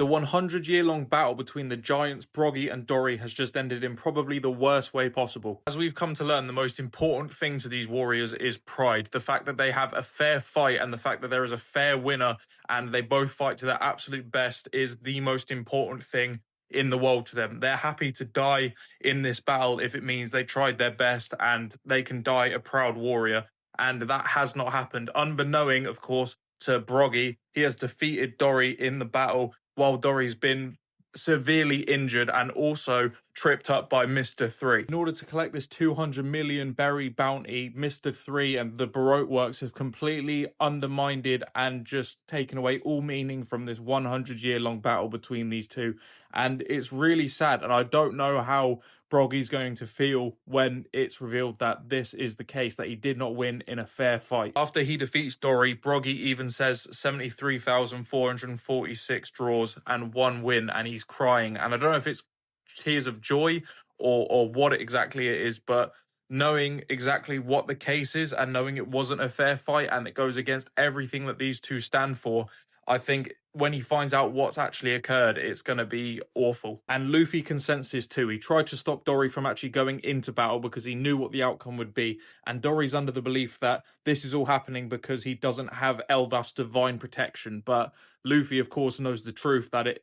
The 100-year-long battle between the giants Broggy and Dory has just ended in probably the worst way possible. As we've come to learn, the most important thing to these warriors is pride. The fact that they have a fair fight and the fact that there is a fair winner and they both fight to their absolute best is the most important thing in the world to them. They're happy to die in this battle if it means they tried their best and they can die a proud warrior. And that has not happened. Unbeknown, of course, to Broggy, he has defeated Dory in the battle while Dory's been severely injured and also tripped up by Mr. 3. In order to collect this 200 million berry bounty, Mr. 3 and the Baroque works have completely undermined and just taken away all meaning from this 100-year-long battle between these two. And it's really sad, and I don't know how Broggy's going to feel when it's revealed that this is the case, that he did not win in a fair fight. After he defeats Dory, Broggy even says 73,446 draws and 1 win, and he's crying. And I don't know if it's tears of joy or what exactly it is, but knowing exactly what the case is and knowing it wasn't a fair fight and it goes against everything that these two stand for, I think when he finds out what's actually occurred, it's going to be awful. And Luffy consents this too. He tried to stop Dory from actually going into battle because he knew what the outcome would be. And Dory's under the belief that this is all happening because he doesn't have Elbaf's divine protection. But Luffy, of course, knows the truth that it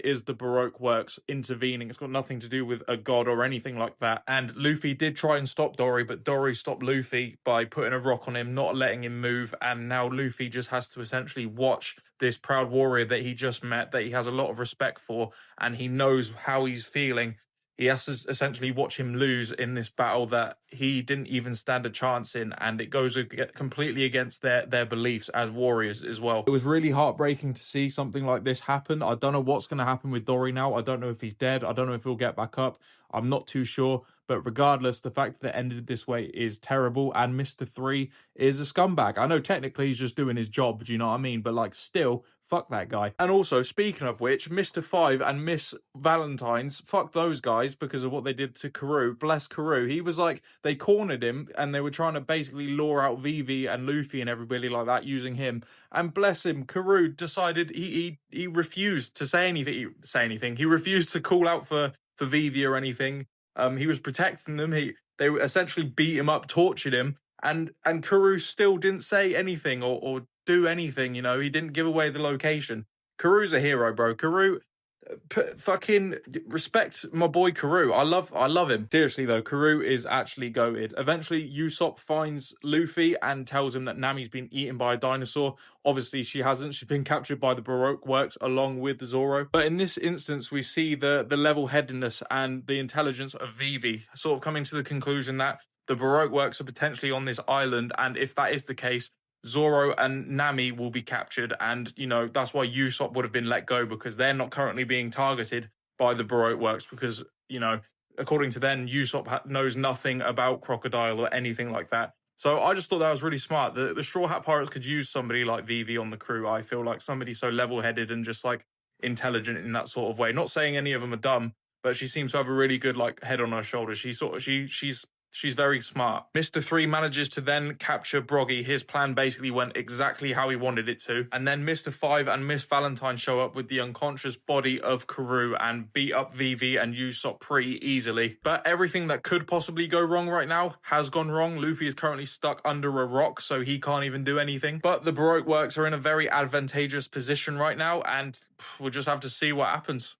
is the Baroque works intervening. It's got nothing to do with a god or anything like that. And Luffy did try and stop Dory, but Dory stopped Luffy by putting a rock on him, not letting him move. And now Luffy just has to essentially watch this proud warrior that he just met, that he has a lot of respect for, and he knows how he's feeling. He has to essentially watch him lose in this battle that he didn't even stand a chance in, and it goes completely against their beliefs as warriors as well. It was really heartbreaking to see something like this happen. I don't know what's going to happen with Dory now. I don't know if he's dead. I don't know if he'll get back up. I'm not too sure. But regardless, the fact that it ended this way is terrible, and Mr. 3 is a scumbag. I know technically he's just doing his job, do you know what I mean? But like, still, fuck that guy. And also, speaking of which, Mr. 5 and Miss Valentine's, fuck those guys because of what they did to Karoo. Bless Karoo. He was like, they cornered him and they were trying to basically lure out Vivi and Luffy and everybody like that using him. And bless him, Karoo decided he refused to say anything. He refused to call out for Vivi or anything. He was protecting them. They essentially beat him up, tortured him, and Karoo still didn't say anything or do anything. You know, he didn't give away the location. Karoo's a hero, bro. Karoo, fucking respect my boy Karoo. I love him. Seriously though, Karoo is actually goated. Eventually, Usopp finds Luffy and tells him that Nami's been eaten by a dinosaur. Obviously, she hasn't. She's been captured by the Baroque works along with Zoro. But in this instance, we see the level-headedness and the intelligence of Vivi sort of coming to the conclusion that the Baroque works are potentially on this island, and if that is the case, Zoro and Nami will be captured, and, you know, that's why Usopp would have been let go, because they're not currently being targeted by the Baroque works, because, you know, according to them, Usopp knows nothing about Crocodile or anything like that. So I just thought that was really smart. The Straw Hat Pirates could use somebody like Vivi on the crew. I feel like somebody so level-headed and just, like, intelligent in that sort of way. Not saying any of them are dumb, but she seems to have a really good, like, head on her shoulders. She's very smart. Mr. 3 manages to then capture Broggy. His plan basically went exactly how he wanted it to. And then Mr. 5 and Miss Valentine show up with the unconscious body of Karoo and beat up Vivi and Usopp pretty easily. But everything that could possibly go wrong right now has gone wrong. Luffy is currently stuck under a rock, so he can't even do anything. But the Baroque works are in a very advantageous position right now, and we'll just have to see what happens.